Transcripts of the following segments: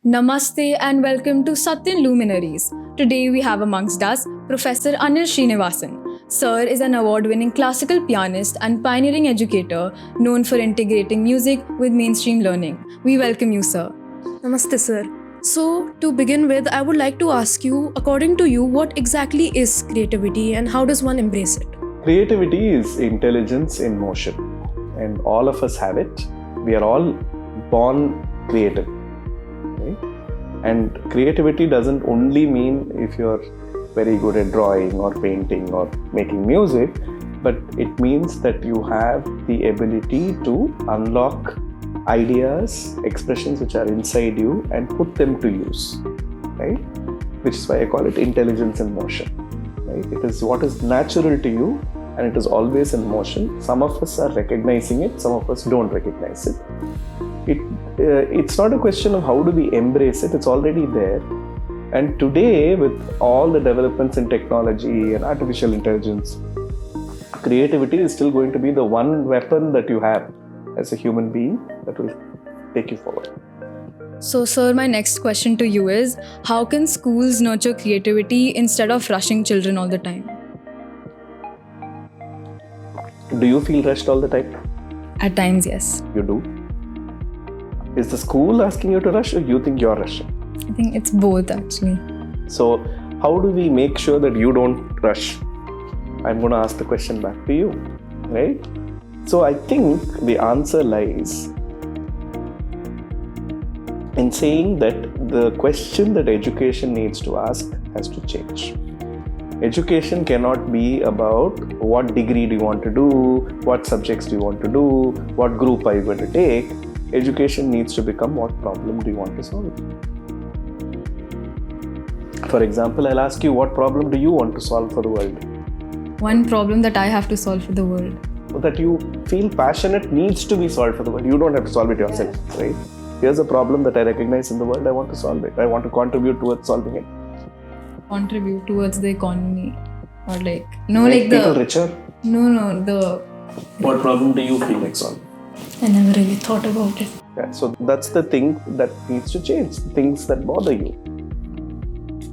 Namaste and welcome to Satya Luminaries. Today we have amongst us Professor Anil Srinivasan. Sir is an award-winning classical pianist and pioneering educator known for integrating music with mainstream learning. We welcome you, sir. Namaste, sir. So, to begin with, I would like to ask you, according to you, what exactly is creativity and how does one embrace it? Creativity is intelligence in motion, and all of us have it. We are all born creative. Right? And creativity doesn't only mean if you're very good at drawing or painting or making music, but it means that you have the ability to unlock ideas, expressions which are inside you and put them to use, right? Which is why I call it intelligence in motion, right? It is what is natural to you and it is always in motion. Some of us are recognizing it, some of us don't recognize it. It's not a question of how do we embrace it, it's already there. And today, with all the developments in technology and artificial intelligence, creativity is still going to be the one weapon that you have as a human being that will take you forward. So, sir, my next question to you is, how can schools nurture creativity instead of rushing children all the time? Do you feel rushed all the time? At times, yes. You do? Is the school asking you to rush or you think you're rushing? I think it's both actually. So, how do we make sure that you don't rush? I'm going to ask the question back to you, right? So, I think the answer lies in saying that the question that education needs to ask has to change. Education cannot be about what degree do you want to do, what subjects do you want to do, what group are you going to take. Education needs to become what problem do you want to solve. For example, I'll ask you, what problem do you want to solve for the world? One problem that I have to solve for the world. That you feel passionate needs to be solved for the world. You don't have to solve it yourself, right? Here's a problem that I recognize in the world. I want to solve it. I want to contribute towards solving it. Contribute towards the economy, or Make people richer. The. What problem do you feel like solving? I never really thought about it. Yeah, so that's the thing that needs to change. Things that bother you,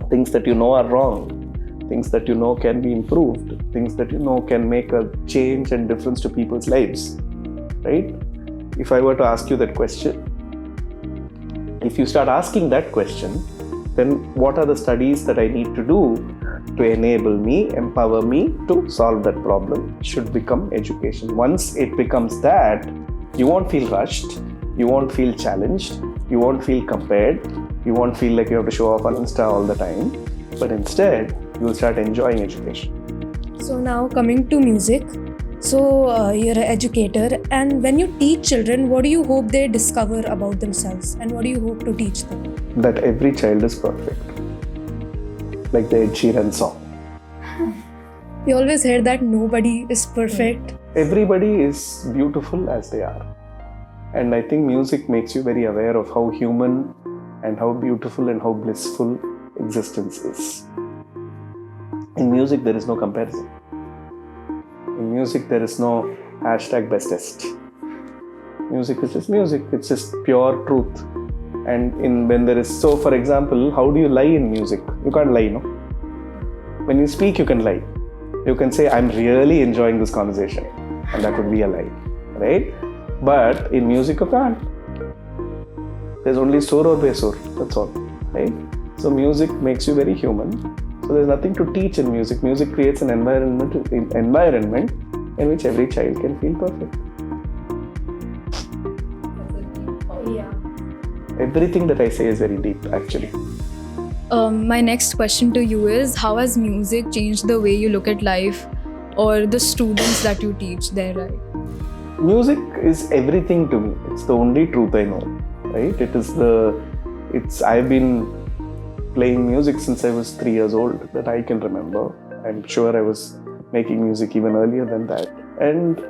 things that you know are wrong, things that you know can be improved, things that you know can make a change and difference to people's lives, right? If I were to ask you that question, if you start asking that question, then what are the studies that I need to do to enable me, empower me to solve that problem should become education. Once it becomes that, you won't feel rushed, you won't feel challenged, you won't feel compared, you won't feel like you have to show off on Insta all the time, but instead, you will start enjoying education. So now coming to music. So you're an educator, and when you teach children, what do you hope they discover about themselves and what do you hope to teach them? That every child is perfect. Like the Ed Sheeran song. We always hear that nobody is perfect. Everybody is beautiful as they are. And I think music makes you very aware of how human and how beautiful and how blissful existence is. In music, there is no comparison. In music, there is no #bestest. Music is just music. It's just pure truth. And when there is, so for example, how do you lie in music? You can't lie, no? When you speak, you can lie. You can say, I'm really enjoying this conversation. And that would be a lie, right? But in music, you can't. There's only sur or besur, that's all, right? So music makes you very human. So there's nothing to teach in music. Music creates an environment in which every child can feel perfect. Yeah. Everything that I say is very deep, actually. My next question to you is, how has music changed the way you look at life or the students that you teach their life? Music is everything to me. It's the only truth I know, right? I've been playing music since I was 3 years old, that I can remember. I'm sure I was making music even earlier than that. And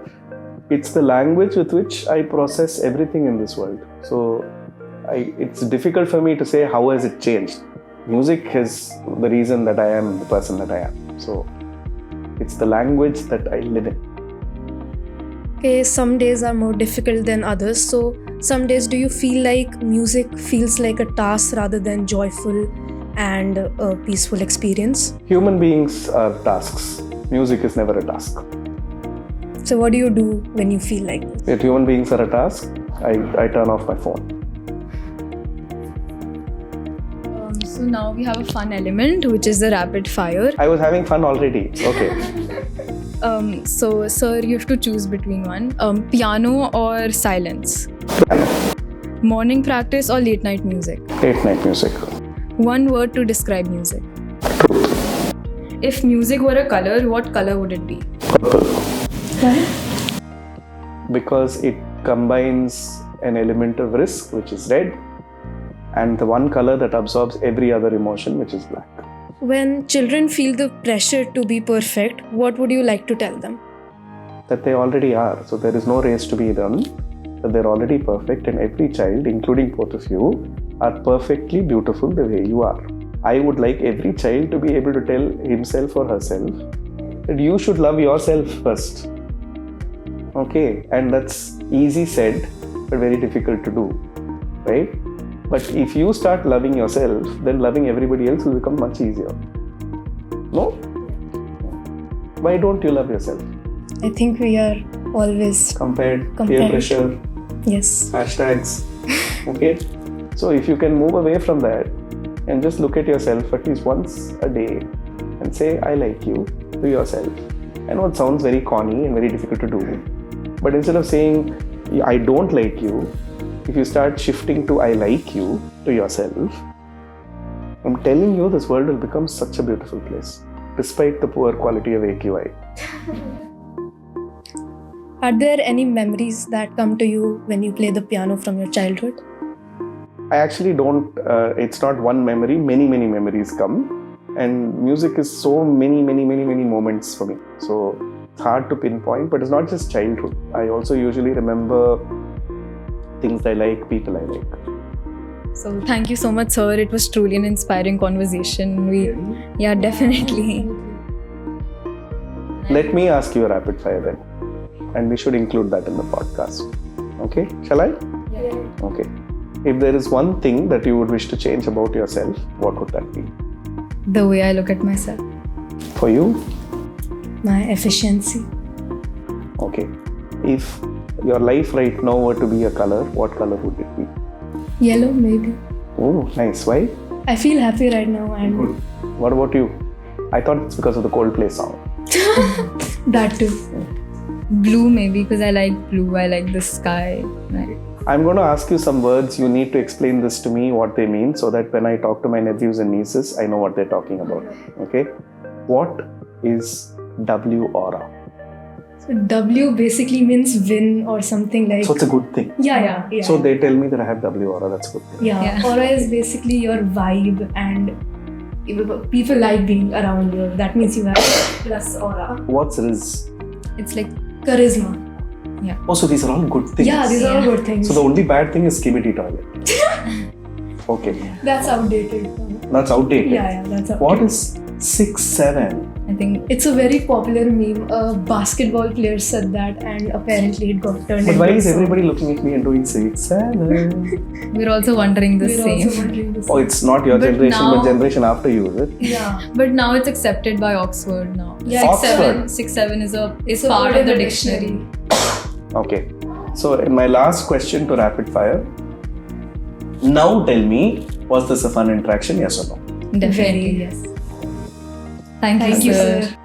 it's the language with which I process everything in this world. So it's difficult for me to say how has it changed. Music is the reason that I am the person that I am. So it's the language that I live in. Okay, some days are more difficult than others. So some days do you feel like music feels like a task rather than joyful and a peaceful experience? Human beings are tasks. Music is never a task. So what do you do when you feel like this? If human beings are a task, I turn off my phone. So now we have a fun element, which is the rapid fire. I was having fun already. Okay. So, sir, you have to choose between one. Piano or silence? Piano. Morning practice or late night music? Late night music. One word to describe music. Truth. If music were a color, what color would it be? Purple. Why? Because it combines an element of risk, which is red, and the one color that absorbs every other emotion, which is black. When children feel the pressure to be perfect, what would you like to tell them? That they already are. So there is no race to be done. That they're already perfect, and every child, including both of you, are perfectly beautiful the way you are. I would like every child to be able to tell himself or herself that you should love yourself first. Okay, and that's easy said, but very difficult to do, right? But if you start loving yourself, then loving everybody else will become much easier. No? Why don't you love yourself? I think we are always Peer Compared. pressure, yes. hashtags. Okay? So if you can move away from that and just look at yourself at least once a day and say, I like you to yourself. I know it sounds very corny and very difficult to do, but instead of saying, I don't like you, if you start shifting to I like you to yourself, I'm telling you, this world will become such a beautiful place, despite the poor quality of AQI. Are there any memories that come to you when you play the piano from your childhood? I actually don't, it's not one memory, many memories come. And music is so many moments for me. So it's hard to pinpoint, but it's not just childhood. I also usually remember things I like, people I like. So thank you so much, sir. It was truly an inspiring conversation. Yeah, definitely. Let me ask you a rapid fire then. And we should include that in the podcast. Okay? Shall I? Yeah. Okay. If there is one thing that you would wish to change about yourself, what would that be? The way I look at myself. For you? My efficiency. Okay. If your life right now were to be a color, what color would it be? Yellow, maybe. Oh, nice. Why? I feel happy right now and Good. What about you? I thought it's because of the Coldplay song. that too. Blue, maybe, because I like blue. I like the sky. I'm going to ask you some words. You need to explain this to me, what they mean, so that when I talk to my nephews and nieces, I know what they're talking about. Okay? What is W aura? So W basically means win or something like. So it's a good thing. Yeah. So they tell me that I have W aura. That's a good thing. Yeah. Aura is basically your vibe and people like being around you. That means you have plus aura. What's Riz? It's like Charisma. Oh, so these are all good things. Yeah, these are all good things. So the only bad thing is skibidi toilet. Okay. That's outdated. That's outdated. Yeah, that's outdated. What is 6'7"? I think It's a very popular meme. A basketball player said that and apparently it got turned But into why a is song. everybody looking at me and doing 6'7"? we're also wondering the We're same. also wondering the Oh, same. it's not your But generation, now- but generation after you, is it? Yeah. But now it's accepted by Oxford now. Yeah, 6'7" is It's a part word of the in dictionary. Okay. So, in my last question to rapid fire, now tell me, was this a fun interaction? Yes or no? Definitely, Very. yes. Thank Thank you, you, sir. sir.